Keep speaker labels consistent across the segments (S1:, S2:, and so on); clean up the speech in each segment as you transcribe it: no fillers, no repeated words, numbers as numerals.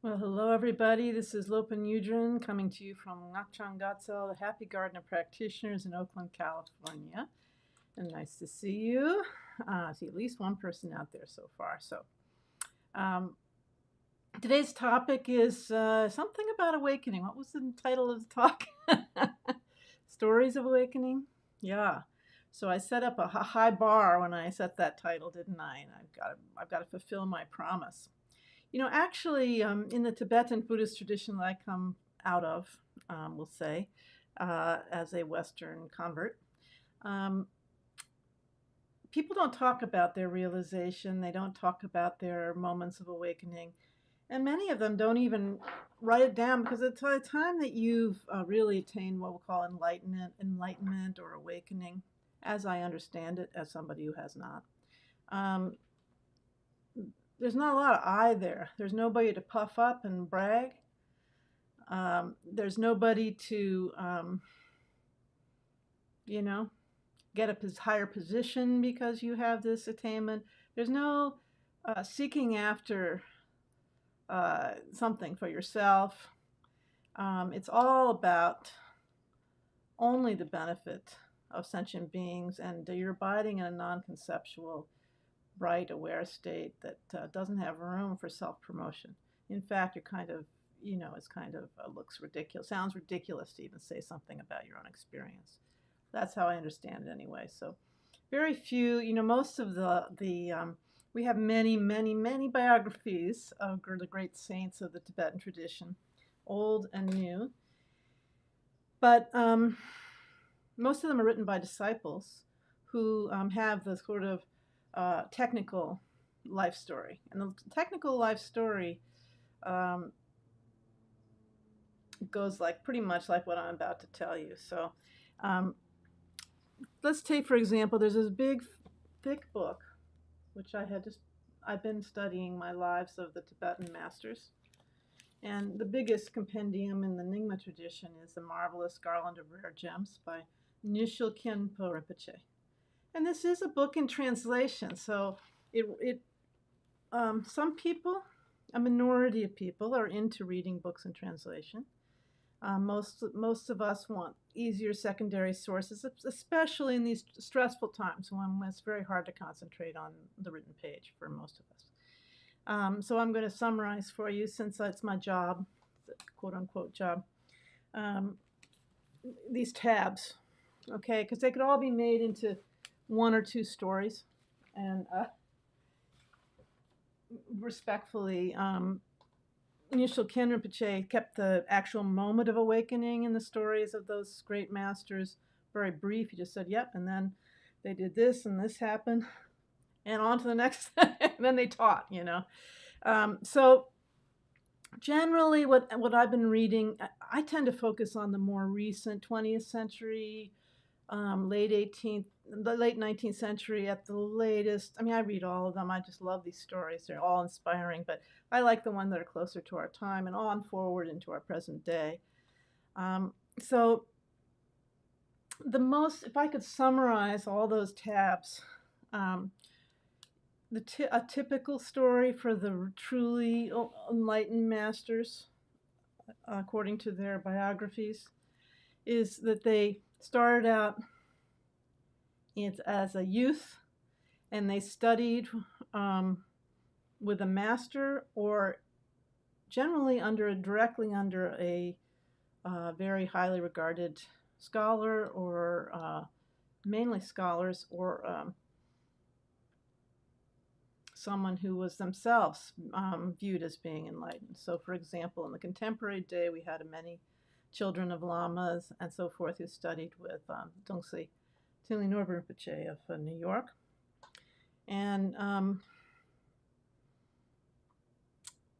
S1: Well, hello everybody. This is Lopan Yudron coming to you from Ngakchang Gatsel, the Happy Garden of Practitioners in Oakland, California. And nice to see you. I see at least one person out there so far. Um, Today's topic is something about awakening. What was the title of the talk? Stories of Awakening? Yeah. So I set up a high bar when I set that title, didn't I? And I've got to fulfill my promise. Actually, in the Tibetan Buddhist tradition that I come out of, we'll say, as a Western convert, um, people don't talk about their realization. They don't talk about their moments of awakening. And many of them don't even write it down because at the time that you've really attained what we'll call enlightenment or awakening, as I understand it, as somebody who has not, um, there's not a lot of I there. There's nobody to puff up and brag. There's nobody to, get a higher position because you have this attainment. There's no seeking after something for yourself. It's all about only the benefit of sentient beings, and you're abiding in a non-conceptual, bright, aware state that doesn't have room for self-promotion. In fact, you're kind of, it's kind of looks ridiculous, sounds ridiculous to even say something about your own experience. That's how I understand it anyway. So very few, most of we have many biographies of the great saints of the Tibetan tradition, old and new. But most of them are written by disciples who have the sort of technical life story. And the technical life story goes like pretty much like what I'm about to tell you. So let's take, for example, there's this big, thick book, which I've been studying my lives of the Tibetan masters. And the biggest compendium in the Nyingma tradition is The Marvelous Garland of Rare Gems by Nishil Khenpo Rinpoche. And this is a book in translation, so some people, a minority of people, are into reading books in translation. Most of us want easier secondary sources, especially in these stressful times when it's very hard to concentrate on the written page for most of us. So I'm going to summarize for you, since that's my job, quote unquote job, these tabs, okay, because they could all be made into one or two stories. And respectfully, Nishil Khenpo Rinpoche kept the actual moment of awakening in the stories of those great masters very brief. He just said, yep, and then they did this and this happened, and on to the next, and then they taught, So generally what I've been reading, I tend to focus on the more recent 20th century, late 19th century at the latest. I mean, I read all of them. I just love these stories. They're all inspiring, but I like the ones that are closer to our time and on forward into our present day. So if I could summarize all those tabs, a typical story for the truly enlightened masters, according to their biographies, is that they started out as a youth, and they studied with a master, or generally directly under a very highly regarded scholar, or mainly scholars, or someone who was themselves viewed as being enlightened. So, for example, in the contemporary day, we had many children of lamas and so forth who studied with Dongse Tinley Norbu Rinpoche of New York. And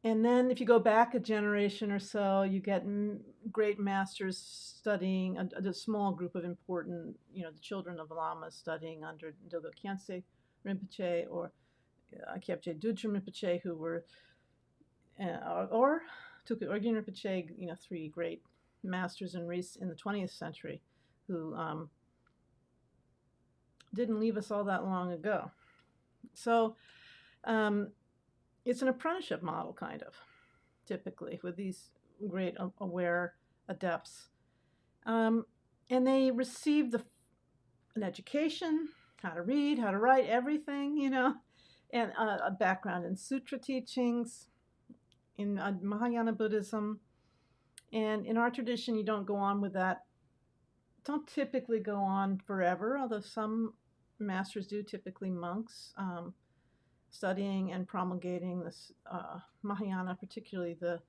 S1: then if you go back a generation or so, you get great masters studying, a small group of important, the children of lamas studying under Dogo Khyentse Rinpoche or Kyabje Dudjom Rinpoche, who were, or Tuku Orgyen Rinpoche, three great masters in the 20th century who didn't leave us all that long ago. So it's an apprenticeship model, kind of. typically, with these great aware adepts. And they received an education, how to read, how to write, everything, and a background in sutra teachings, in Mahayana Buddhism. And in our tradition, you don't go on with that. Don't typically go on forever, although some masters do, typically monks, studying and promulgating this Mahayana, particularly the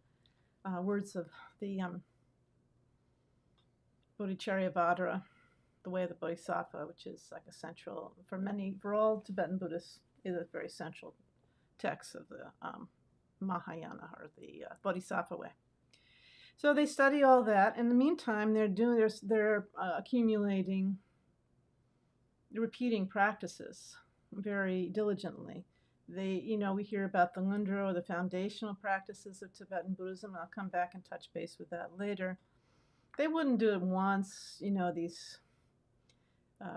S1: words of the Bodhicharya, the way of the Bodhisattva, which is like a central, for all Tibetan Buddhists, is a very central text of the Mahayana, or the Bodhisattva way. So they study all that. In the meantime, they're accumulating, repeating practices very diligently. We hear about the Ngondro, the foundational practices of Tibetan Buddhism, and I'll come back and touch base with that later. They wouldn't do it once, these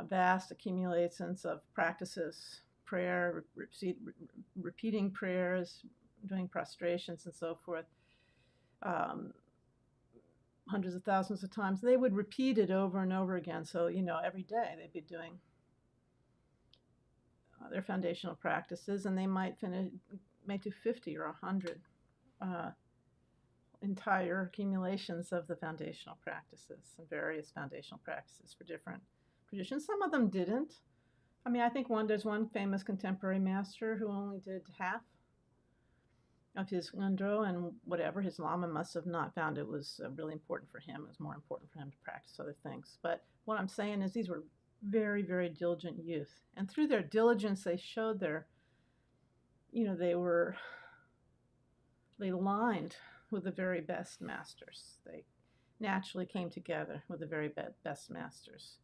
S1: vast accumulations of practices, prayer, repeating prayers, doing prostrations and so forth, hundreds of thousands of times. They would repeat it over and over again. So, every day they'd be doing their foundational practices, and they might do 50 or 100 entire accumulations of the foundational practices, and various foundational practices for different traditions. Some of them didn't. I think there's one famous contemporary master who only did half of his Ngondro, and whatever, his lama must have not found it was really important for him. It was more important for him to practice other things. But what I'm saying is these were very, very diligent youth. And through their diligence, they showed they aligned with the very best masters. They naturally came together with the very best masters.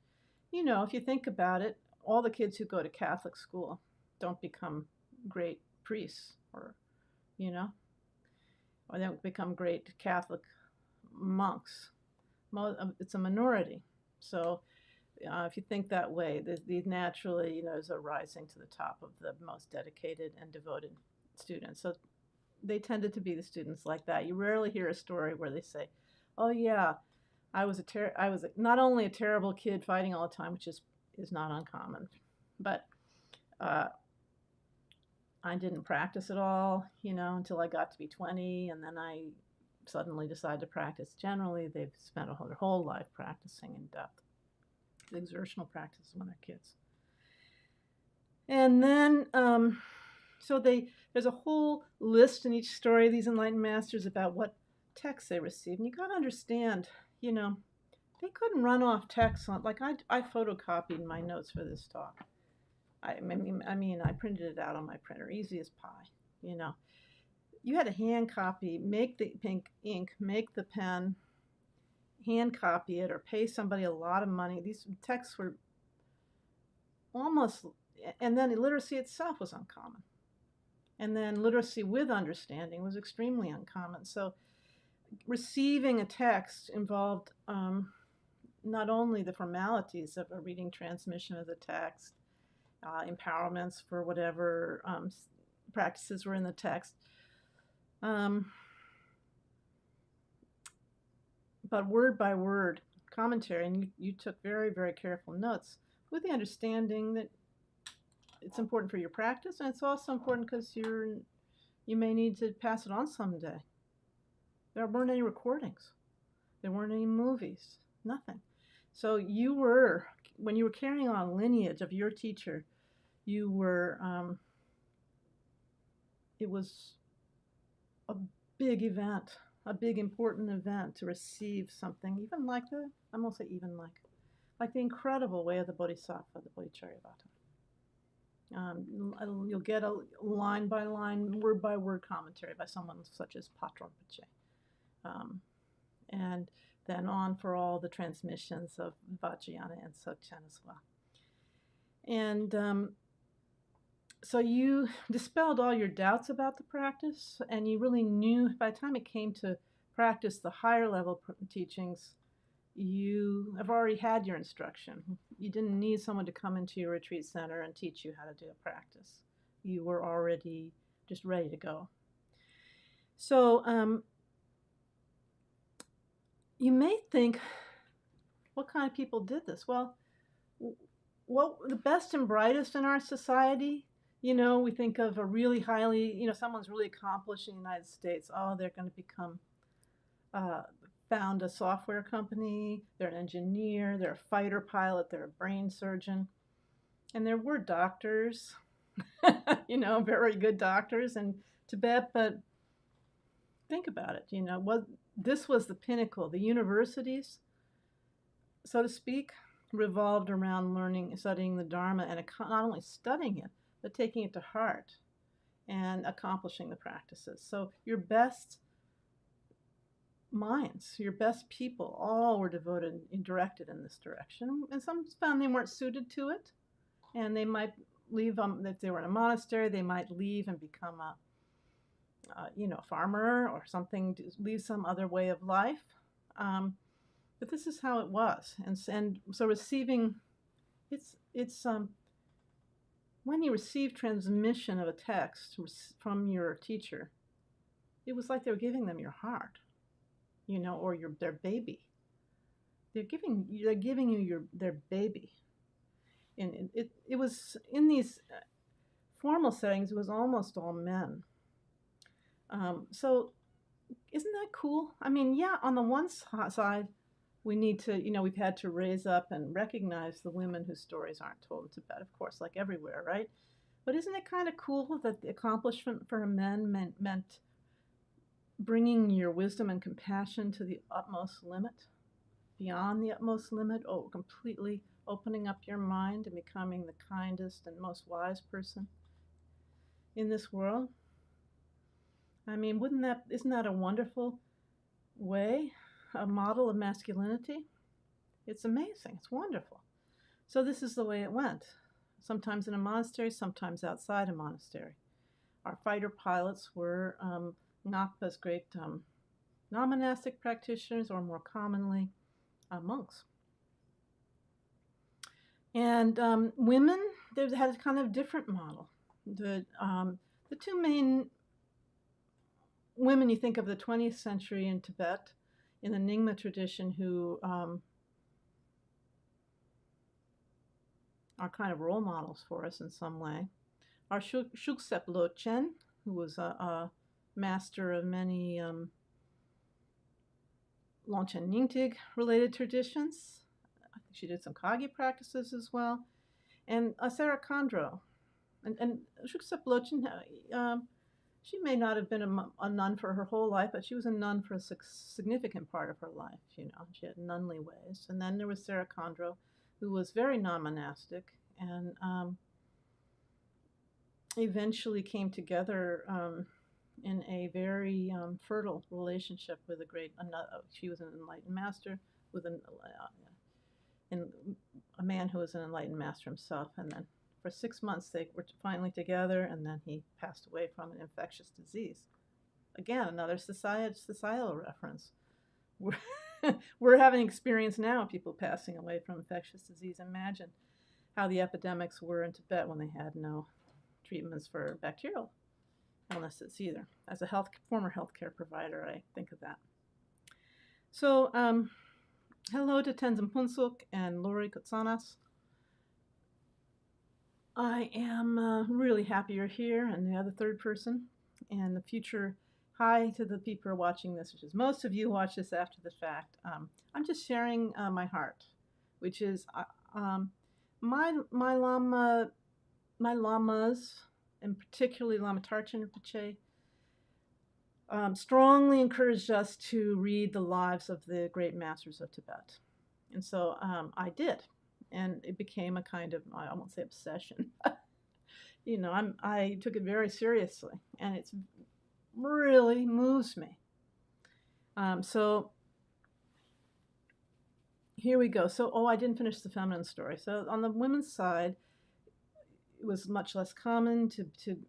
S1: If you think about it, all the kids who go to Catholic school don't become great priests, or they don't become great Catholic monks. It's a minority. So if you think that way, these naturally, is a rising to the top of the most dedicated and devoted students. So they tended to be the students like that. You rarely hear a story where they say, "Oh yeah, I was not only a terrible kid fighting all the time," which is not uncommon, but I didn't practice at all, until I got to be 20, and then I suddenly decided to practice. Generally, they've spent their whole life practicing in depth, the exertional practices when they're kids. And then, there's a whole list in each story of these enlightened masters about what texts they received. And you got to understand, they couldn't run off texts like I photocopied my notes for this talk. I printed it out on my printer, easy as pie. You had to hand copy, make the pink ink, make the pen, hand copy it, or pay somebody a lot of money. These texts were almost, and then literacy itself was uncommon. And then literacy with understanding was extremely uncommon. So receiving a text involved not only the formalities of a reading transmission of the text, empowerments for whatever practices were in the text, but word by word commentary, and you took very, very careful notes with the understanding that it's important for your practice, and it's also important because you may need to pass it on someday. There weren't any recordings. There weren't any movies. Nothing. So when you were carrying on a lineage of your teacher, you were, it was a big event, a big important event to receive something, even like the incredible way of the Bodhisattva, the Bodhicharya. You'll get a line by line, word by word commentary by someone such as Patron Pache. And then on for all the transmissions of Vajrayana and Dzogchen as well. And so you dispelled all your doubts about the practice, and you really knew, by the time it came to practice the higher level teachings, you have already had your instruction. You didn't need someone to come into your retreat center and teach you how to do a practice. You were already just ready to go. So you may think, what kind of people did this? Well, what the best and brightest in our society, we think of a really highly, someone's really accomplished in the United States. Oh, they're going to become, uh, found a software company, they're an engineer, they're a fighter pilot, they're a brain surgeon. And there were doctors, very good doctors in Tibet, but think about it, this was the pinnacle. The universities, so to speak, revolved around studying the Dharma, and not only studying it, but taking it to heart and accomplishing the practices. So your best minds, your best people, all were devoted and directed in this direction. And some found they weren't suited to it, and they might leave. If they were in a monastery, they might leave and become a farmer or something, leave some other way of life. But this is how it was, and so receiving, it's when you receive transmission of a text from your teacher, it was like they were giving them your heart, or their baby. They're giving you their baby, and it was in these formal settings. It was almost all men. So isn't that cool? I mean, yeah, on the one side, we need to, we've had to raise up and recognize the women whose stories aren't told in Tibet, of course, like everywhere, right? But isn't it kind of cool that the accomplishment for men meant bringing your wisdom and compassion to the utmost limit, beyond the utmost limit, completely opening up your mind and becoming the kindest and most wise person in this world? I mean, isn't that a wonderful way, a model of masculinity? It's amazing. It's wonderful. So this is the way it went. Sometimes in a monastery, sometimes outside a monastery. Our fighter pilots were Ngakpa's great non-monastic practitioners, or more commonly, monks. And women, they had a kind of different model. The two main women you think of the 20th century in Tibet, in the Nyingma tradition, who are kind of role models for us in some way, are Shuksep Lochen, who was a master of many Longchen Nyingtig related traditions. I think she did some Kagi practices as well. And Sarah Kondro. And Shuksep Lochen, she may not have been a nun for her whole life, but she was a nun for a significant part of her life. She had nunly ways. And then there was Sarah Kondro, who was very non-monastic, and eventually came together in a very fertile relationship with she was an enlightened master with a man who was an enlightened master himself. And then for 6 months they were finally together, and then he passed away from an infectious disease. Again, another societal reference. We're having experience now of people passing away from infectious disease. Imagine how the epidemics were in Tibet when they had no treatments for bacterial illnesses either. As a former healthcare provider, I think of that. So, hello to Tenzin Punsuk and Lori Kotsanas. I am really happy you're here, and the other third person, and the future. Hi to the people who are watching this, which is most of you watch this after the fact. I'm just sharing my heart, which is my lamas, and particularly Lama Tarchen Rinpoche, strongly encouraged us to read the lives of the great masters of Tibet. And so I did. And it became a kind of, I won't say obsession. I took it very seriously. And it's really moves me. So here we go. So, I didn't finish the feminine story. So on the women's side, it was much less common to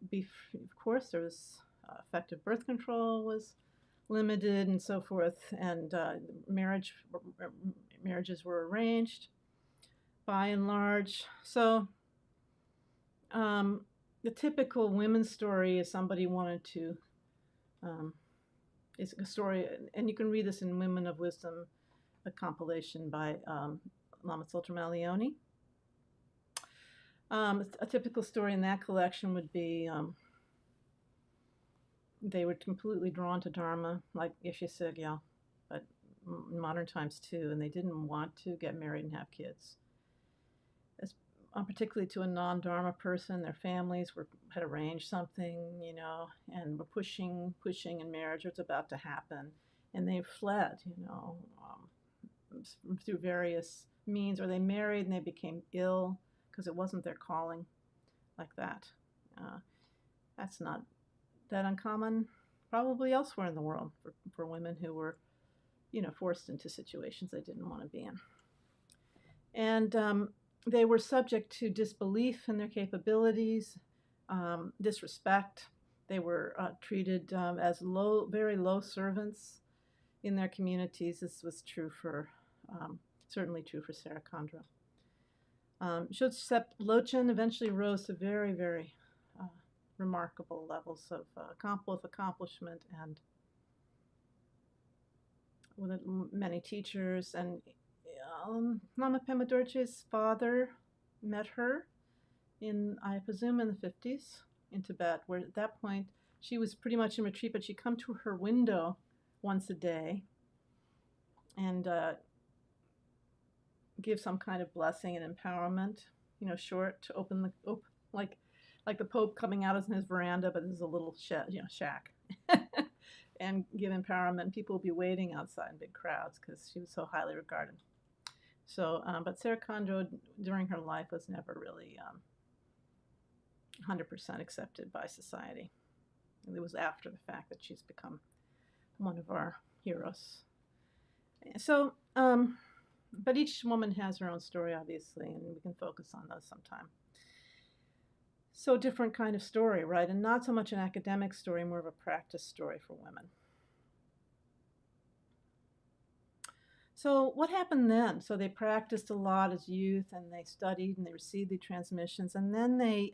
S1: be, of course, there was effective birth control was limited and so forth, and marriages were arranged by and large. So the typical women's story is somebody wanted to It's a story, and you can read this in Women of Wisdom, a compilation by Lama Tsultrim Leone. A typical story in that collection would be they were completely drawn to Dharma, like Ishe Sugya, but in modern times too, and they didn't want to get married and have kids. Particularly to a non-Dharma person, their families had arranged something, and were pushing, and marriage was about to happen, and they fled, through various means, or they married and they became ill because it wasn't their calling, like that. That's not that uncommon, probably elsewhere in the world, for women who were, forced into situations they didn't want to be in. And they were subject to disbelief in their capabilities, disrespect. They were treated as very low servants in their communities. This was true certainly true for Sarakandra. Shutsep Lochen eventually rose to very, very remarkable levels of accomplishment, and with many teachers. And Lama Pema Dorje's father met her I presume, in the 50s in Tibet, where at that point she was pretty much in retreat, but she'd come to her window once a day and give some kind of blessing and empowerment, short, to open like the Pope coming out in his veranda, but this is a little shack, and give empowerment. People would be waiting outside in big crowds because she was so highly regarded. So, but Sarakandra during her life was never really 100% accepted by society. It was after the fact that she's become one of our heroes. So, but each woman has her own story, obviously, and we can focus on those sometime. So different kind of story, right? And not so much an academic story, more of a practice story for women. So what happened then? So they practiced a lot as youth, and they studied, and they received the transmissions, and then they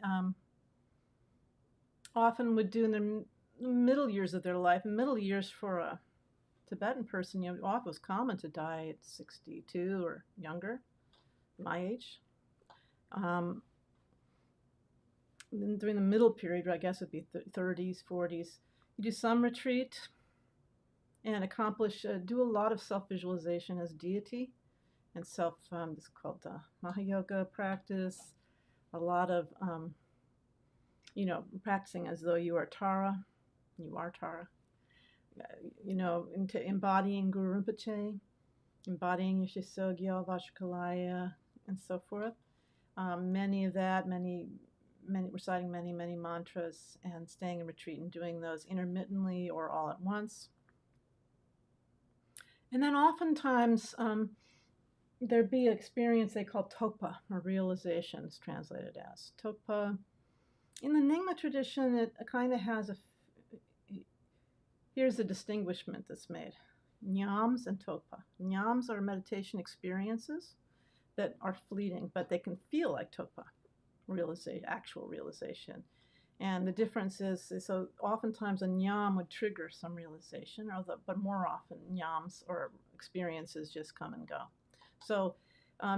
S1: often would do in the middle years of their life. In middle years for a Tibetan person, often was common to die at 62 or younger, my age. During the middle period, I guess it would be 30s, 40s, you do some retreat and do a lot of self-visualization as deity, and it's called Maha Yoga practice, a lot of, practicing as though you are Tara, into embodying Guru Rinpoche, embodying Yeshe Sogyo, Vajrakalaya, and so forth. Reciting many mantras, and staying in retreat and doing those intermittently or all at once. And then oftentimes there'd be an experience they call Tokpa, or realizations translated as. Tokpa, in the Nyingma tradition, it kind of has here's a distinguishment that's made. Nyams and Tokpa. Nyams are meditation experiences that are fleeting, but they can feel like Tokpa, actual realization. And the difference is, so oftentimes a nyam would trigger some realization, but more often nyams or experiences just come and go. So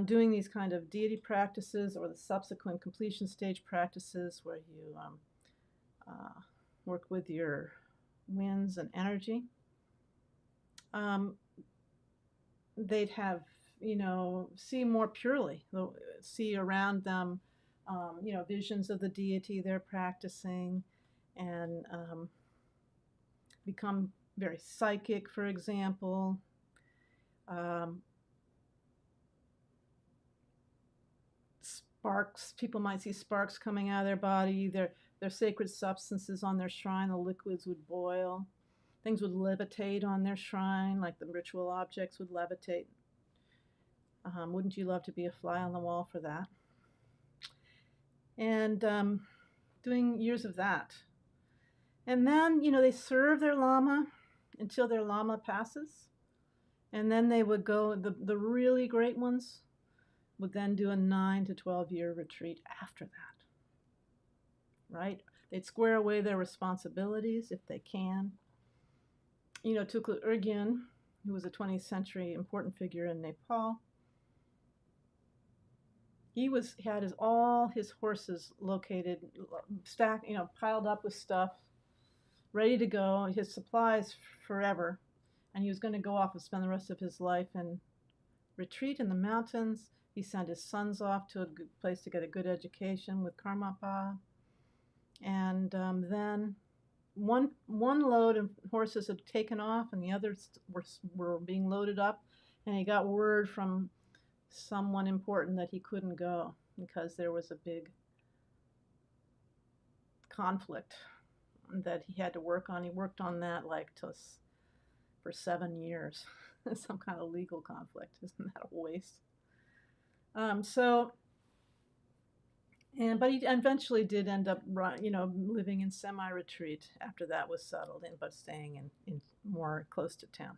S1: doing these kind of deity practices, or the subsequent completion stage practices, where you work with your winds and energy, they'd have, see more purely, see around them, visions of the deity they're practicing, and become very psychic, for example. Sparks, people might see sparks coming out of their body, their sacred substances on their shrine, the liquids would boil, things would levitate on their shrine, like the ritual objects would levitate. Wouldn't you love to be a fly on the wall for that? And doing years of that. And then, they serve their lama until their lama passes. And then they would go, the really great ones would then do a 9 to 12 year retreat after that. Right? They'd square away their responsibilities if they can. Tukul Urgyen, who was a 20th century important figure in Nepal, he had all his horses located, stacked, piled up with stuff, ready to go, his supplies forever, and he was going to go off and spend the rest of his life in retreat in the mountains. He sent his sons off to a good place to get a good education with Karmapa, and then one load of horses had taken off, and the others were being loaded up, and he got word from someone important that he couldn't go because there was a big conflict that he had to work on. He worked on that for 7 years. Some kind of legal conflict. Isn't that a waste? But he eventually did end up, living in semi-retreat after that was settled in, but staying in more close to town.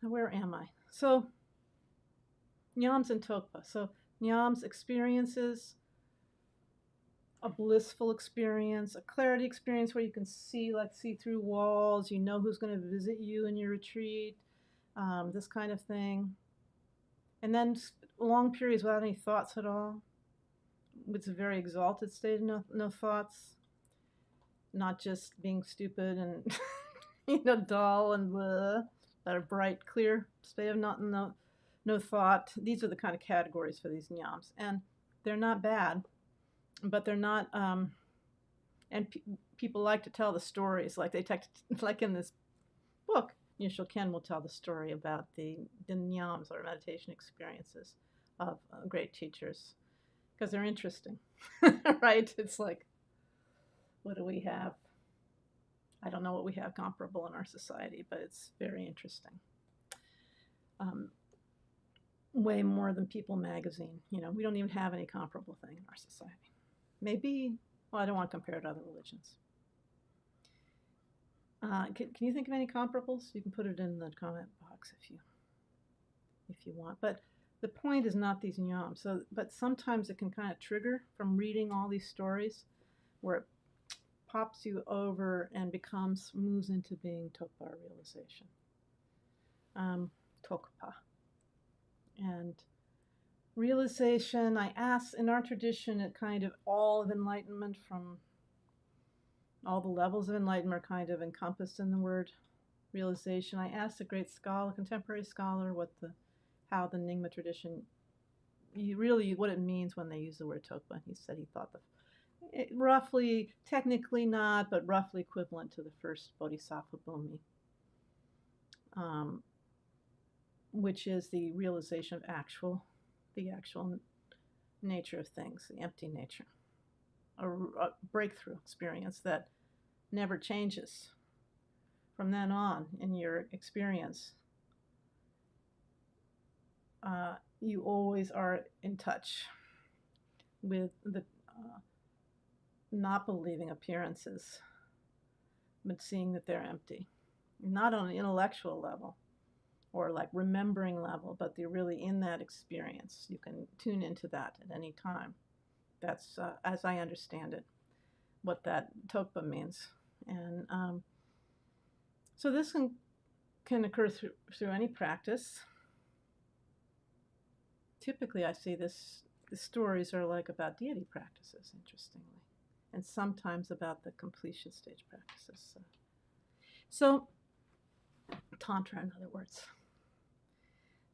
S1: Where am I? So, Nyams and Tokpa. So, Nyams experiences a blissful experience, a clarity experience where you can see through walls, you know who's going to visit you in your retreat, this kind of thing. And then long periods without any thoughts at all. It's a very exalted state of no thoughts, not just being stupid and dull and blah, but a bright, clear state of no thought. These are the kind of categories for these Nyams, and they're not bad, but they're not. People like to tell the stories, like in this book. Yeshua Ken will tell the story about the Nyams, or meditation experiences of great teachers, because they're interesting, right? It's like, what do we have? I don't know what we have comparable in our society, but it's very interesting. Way more than People magazine. We don't even have any comparable thing in our society. Maybe, well, I don't want to compare it to other religions. Can you think of any comparables? You can put it in the comment box if you want. But the point is not these Nyams. But sometimes it can kind of trigger from reading all these stories, where it pops you over and moves into being Tokpa realization. Tokpa. And realization, I ask, in our tradition, it kind of all of enlightenment, from all the levels of enlightenment are kind of encompassed in the word realization. I asked a great scholar, contemporary scholar, how the Nyingma tradition, what it means when they use the word Tokpa. He said he thought roughly, technically not, but roughly equivalent to the first Bodhisattva Bhumi, which is the realization of the actual nature of things, the empty nature, a breakthrough experience that never changes. From then on in your experience, you always are in touch with the not believing appearances, but seeing that they're empty. Not on an intellectual level or like remembering level, but they're really in that experience. You can tune into that at any time. That's, as I understand it, what that Tokpa means. And so this can occur through any practice. Typically, I see the stories are like about deity practices, interestingly, and sometimes about the completion stage practices. So Tantra, in other words.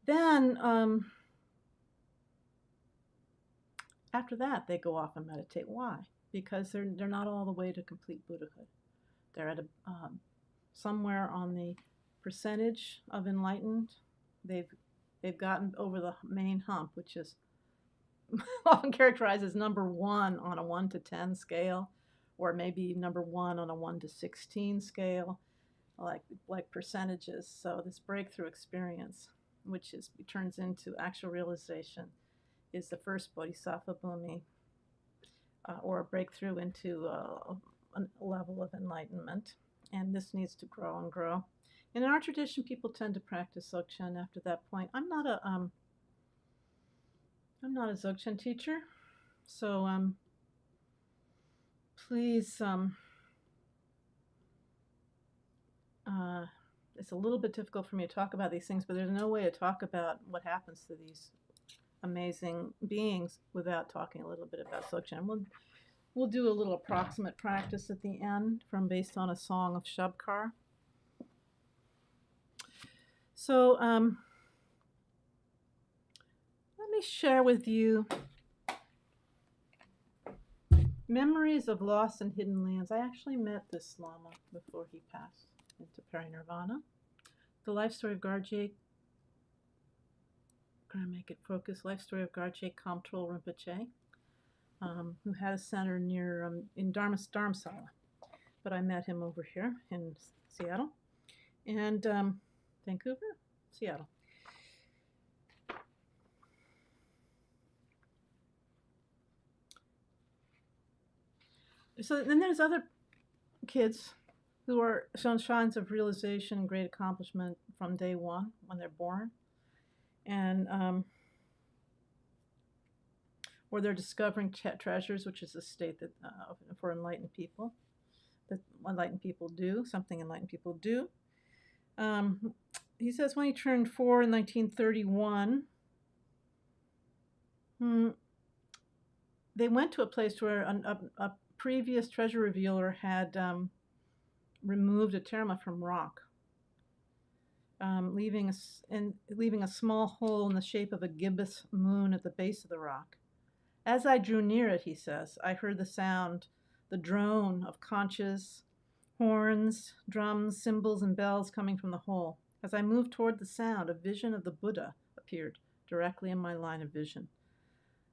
S1: Then, after that, they go off and meditate. Why? Because they're not all the way to complete Buddhahood. They're at somewhere on the percentage of enlightened. They've gotten over the main hump, which is often characterized as number 1 on a 1 to 10 scale, or maybe number 1 on a 1 to 16 scale, like percentages. So this breakthrough experience, which turns into actual realization, is the first Bodhisattva Bhumi, or a breakthrough into a level of enlightenment. And this needs to grow and grow. And in our tradition, people tend to practice Dzogchen after that point. I'm not a Dzogchen teacher, so please it's a little bit difficult for me to talk about these things, but there's no way to talk about what happens to these amazing beings without talking a little bit about Dzogchen. We'll do a little approximate practice at the end based on a song of Shabkar. So let me share with you memories of lost and hidden lands. I actually met this Lama before he passed into parinirvana. The life story of Garjek, I'm going to make it focus, life story of Garjek Kamtrul Rinpoche, who had a center near in Dharamsala. But I met him over here in Seattle and Vancouver, Seattle. So then there's other kids who are shown signs of realization and great accomplishment from day one when they're born, and or they're discovering treasures, which is a state that for enlightened people, that enlightened people do, something enlightened people do. He says when he turned 4 in 1931, they went to a place where a previous treasure revealer had removed a terma from rock, leaving a small hole in the shape of a gibbous moon at the base of the rock. As I drew near it, he says, I heard the sound, the drone of conches, horns, drums, cymbals, and bells coming from the hole. As I moved toward the sound, a vision of the Buddha appeared directly in my line of vision.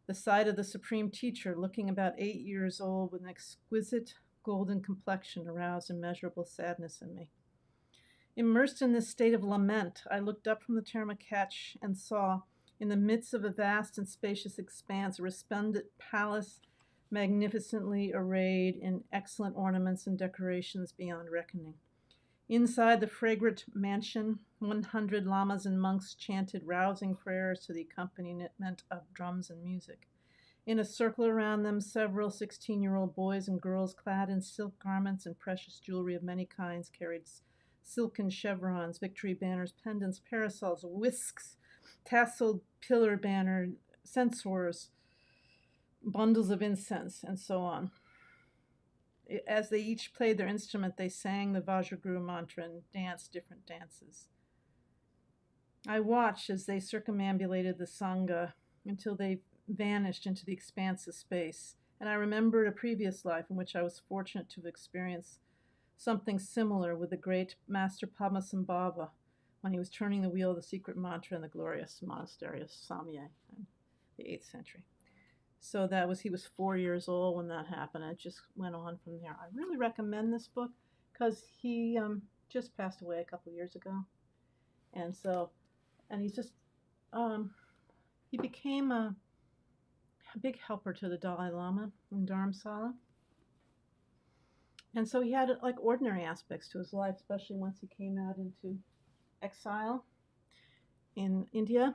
S1: The sight of the Supreme Teacher, looking about 8 years old with an exquisite golden complexion, aroused immeasurable sadness in me. Immersed in this state of lament, I looked up from the terma catch and saw, in the midst of a vast and spacious expanse, a resplendent palace, magnificently arrayed in excellent ornaments and decorations beyond reckoning. Inside the fragrant mansion, 100 lamas and monks chanted rousing prayers to the accompaniment of drums and music. In a circle around them, several 16-year-old boys and girls clad in silk garments and precious jewelry of many kinds carried silken chevrons, victory banners, pendants, parasols, whisks, tasseled pillar banner, censers, bundles of incense, and so on. As they each played their instrument, they sang the Vajraguru mantra and danced different dances. I watched as they circumambulated the Sangha until they vanished into the expanse of space, and I remembered a previous life in which I was fortunate to have experienced something similar with the great Master Padmasambhava when he was turning the wheel of the secret mantra in the glorious monastery of Samye in the 8th century. So he was 4 years old when that happened. It just went on from there. I really recommend this book because he just passed away a couple years ago. And he's just, he became a big helper to the Dalai Lama in Dharamsala. And so he had like ordinary aspects to his life, especially once he came out into exile in India.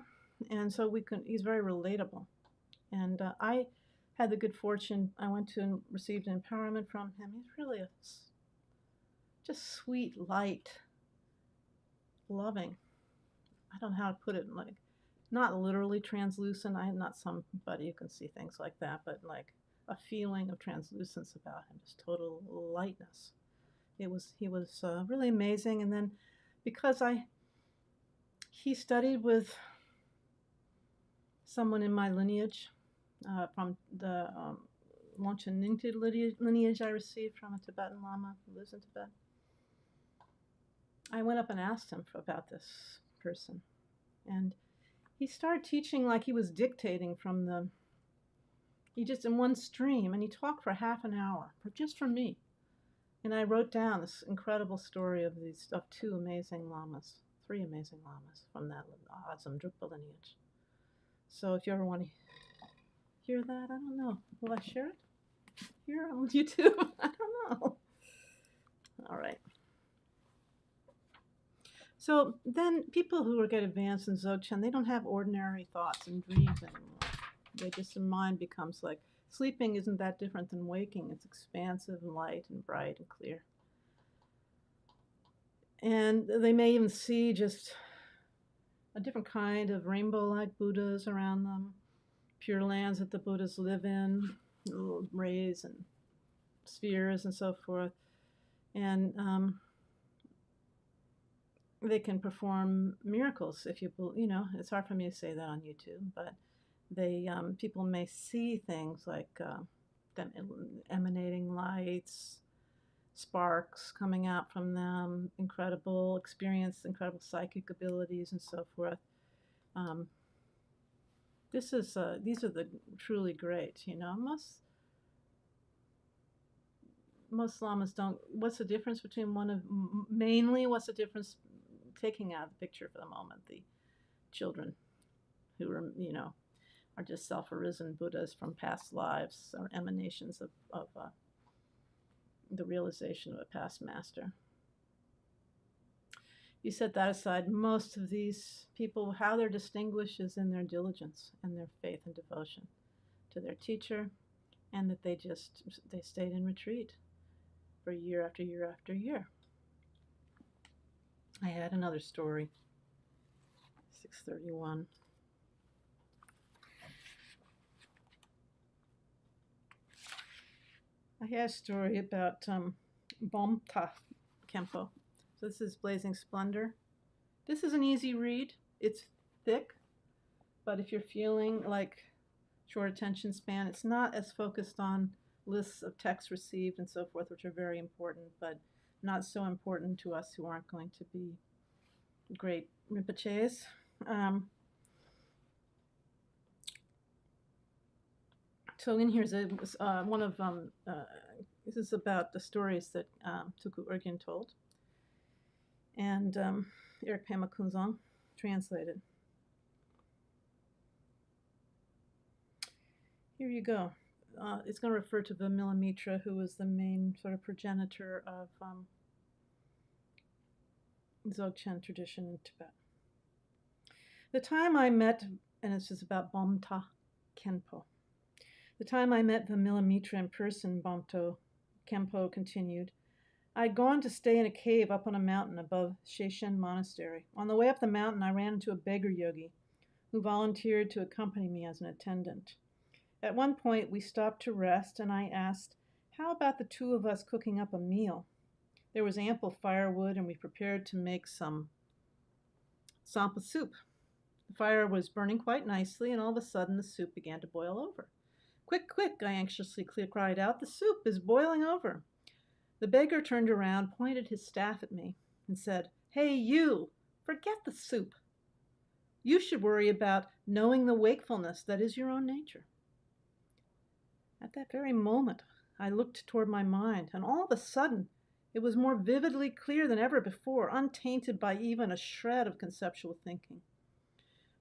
S1: And so he's very relatable. And I had the good fortune, I went to and received an empowerment from him. He's really just sweet, light, loving. I don't know how to put it, like, not literally translucent. I'm not somebody who can see things like that, but like a feeling of translucence about him, just total lightness. He was really amazing. And then because he studied with someone in my lineage, from the Longchen Nyingti lineage I received from a Tibetan Lama who lives in Tibet. I went up and asked him about this person. And he started teaching like he was dictating he just in one stream, and he talked for half an hour, just for me. And I wrote down this incredible story of 3 amazing lamas from that Adzam Drukpa lineage. So if you ever want to hear that, I don't know. Will I share it here on YouTube? I don't know. All right. So then people who get advanced in Dzogchen, they don't have ordinary thoughts and dreams anymore. Their mind becomes like, sleeping isn't that different than waking. It's expansive and light and bright and clear. And they may even see just a different kind of rainbow-like Buddhas around them, pure lands that the Buddhas live in, little rays and spheres and so forth. And they can perform miracles if you know, it's hard for me to say that on YouTube, but they people may see things like them emanating lights, sparks coming out from them, incredible psychic abilities and so forth. These are the truly great, you know. Most lamas don't. What's the difference between what's the difference, taking out the picture for the moment, the children who are, you know, are just self-arisen Buddhas from past lives or emanations of the realization of a past master. You set that aside, most of these people, how they're distinguished is in their diligence and their faith and devotion to their teacher, and that they stayed in retreat for year after year after year. I had another story, 631. I had a story about Bomta Kempo. So this is Blazing Splendor. This is an easy read. It's thick, but if you're feeling like short attention span, it's not as focused on lists of texts received and so forth, which are very important, but not so important to us who aren't going to be great Rinpoches. So in here's one of this is about the stories that Tuku Urgyen told, and Eric Pema Kunzong translated. Here you go. It's going to refer to Vimalamitra, who was the main sort of progenitor of Dzogchen tradition in Tibet. The time I met, and this is about Bomta Khenpo. The time I met Vimalamitra in person, Bomta Khenpo continued, I'd gone to stay in a cave up on a mountain above Sheshen Monastery. On the way up the mountain, I ran into a beggar yogi who volunteered to accompany me as an attendant. At one point, we stopped to rest, and I asked, how about the two of us cooking up a meal? There was ample firewood, and we prepared to make some sampa soup. The fire was burning quite nicely, and all of a sudden the soup began to boil over. Quick, quick, I anxiously cried out, the soup is boiling over. The beggar turned around, pointed his staff at me, and said, hey, you, forget the soup. You should worry about knowing the wakefulness that is your own nature. At that very moment, I looked toward my mind, and all of a sudden, it was more vividly clear than ever before, untainted by even a shred of conceptual thinking.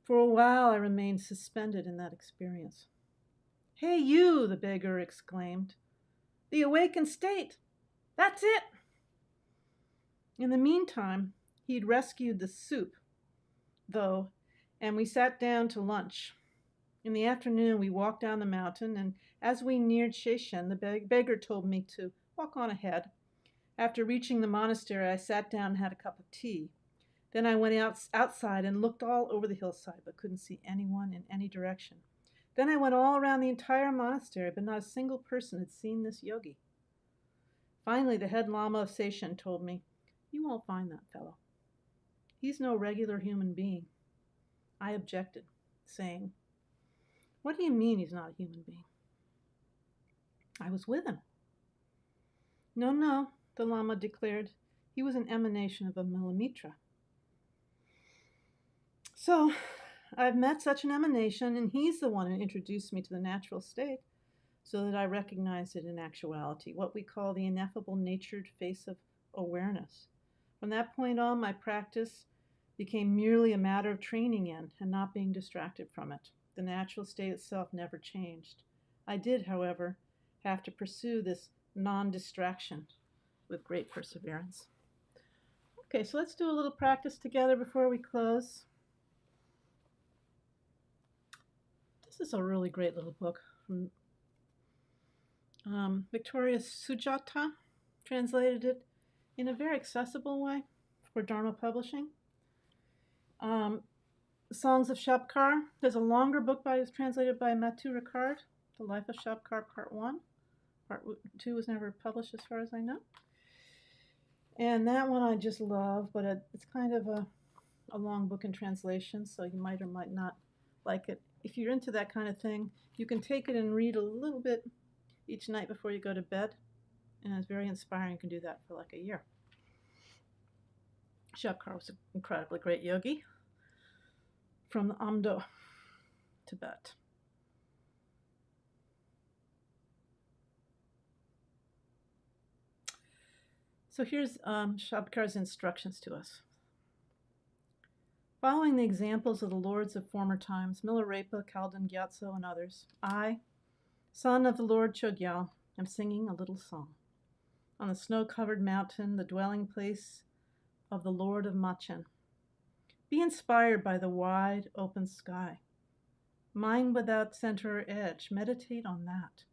S1: For a while, I remained suspended in that experience. Hey, you, the beggar exclaimed. The awakened state. That's it. In the meantime, he'd rescued the soup, though, and we sat down to lunch. In the afternoon, we walked down the mountain, and as we neared Sheshen, the beggar told me to walk on ahead. After reaching the monastery, I sat down and had a cup of tea. Then I went outside and looked all over the hillside, but couldn't see anyone in any direction. Then I went all around the entire monastery, but not a single person had seen this yogi. Finally, the head lama of Seshen told me, you won't find that fellow. He's no regular human being. I objected, saying, what do you mean he's not a human being? I was with him. No, the lama declared. He was an emanation of Vimalamitra. So, I've met such an emanation, and he's the one who introduced me to the natural state, so that I recognized it in actuality, what we call the ineffable natured face of awareness. From that point on, my practice became merely a matter of training in and not being distracted from it. The natural state itself never changed. I did, however, have to pursue this non-distraction with great perseverance. Okay, so let's do a little practice together before we close. This is a really great little book from Victoria Sujata translated it in a very accessible way for Dharma Publishing. Songs of Shabkar. There's a longer book translated by Mathieu Ricard, The Life of Shabkar, Part 1. Part 2 was never published as far as I know. And that one I just love, but it's kind of a long book in translation, so you might or might not like it. If you're into that kind of thing, you can take it and read a little bit each night before you go to bed, and it's very inspiring. You can do that for like a year. Shabkar was an incredibly great yogi from the Amdo, Tibet. So here's Shabkar's instructions to us. Following the examples of the lords of former times, Milarepa, Khaldan Gyatso, and others, I, son of the Lord Chogyal, am singing a little song. On the snow-covered mountain, the dwelling place of the Lord of Machen. Be inspired by the wide, open sky. Mind without center or edge, meditate on that.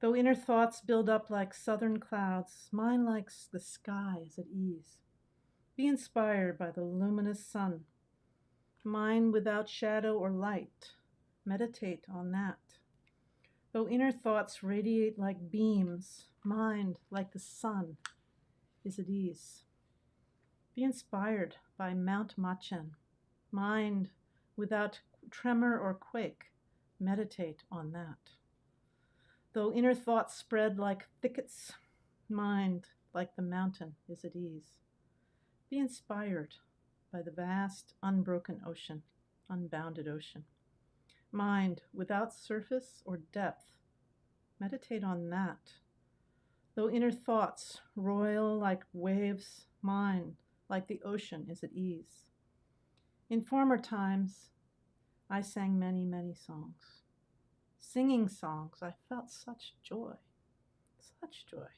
S1: Though inner thoughts build up like southern clouds, mind like the sky is at ease. Be inspired by the luminous sun. Mind without shadow or light, meditate on that. Though inner thoughts radiate like beams, mind like the sun is at ease. Be inspired by Mount Machen. Mind without tremor or quake, meditate on that. Though inner thoughts spread like thickets, mind like the mountain is at ease. Be inspired by the vast, unbroken ocean, unbounded ocean. Mind without surface or depth, meditate on that. Though inner thoughts roil like waves, mind like the ocean is at ease. In former times, I sang many, many songs. Singing songs, I felt such joy, such joy.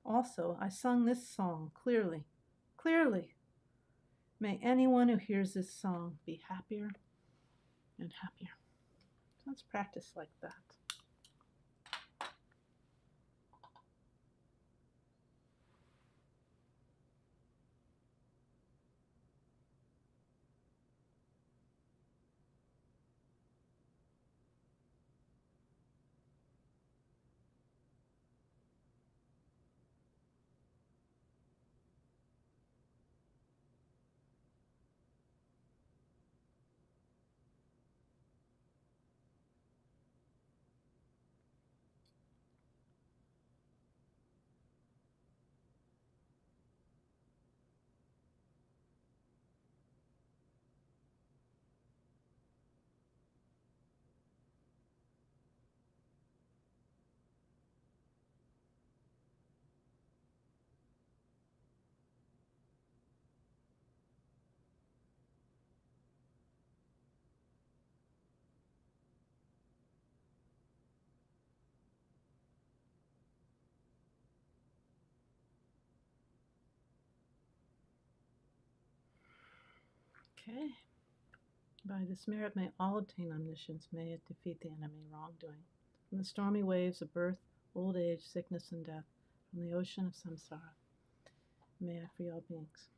S1: Also, I sung this song clearly, clearly. May anyone who hears this song be happier and happier. Let's practice like that. Okay. By this merit may all obtain omniscience, may it defeat the enemy wrongdoing. From the stormy waves of birth, old age, sickness, and death, from the ocean of samsara, may I free all beings.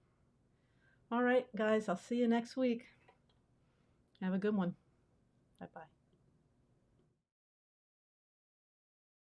S1: All right, guys, I'll see you next week. Have a good one. Bye-bye.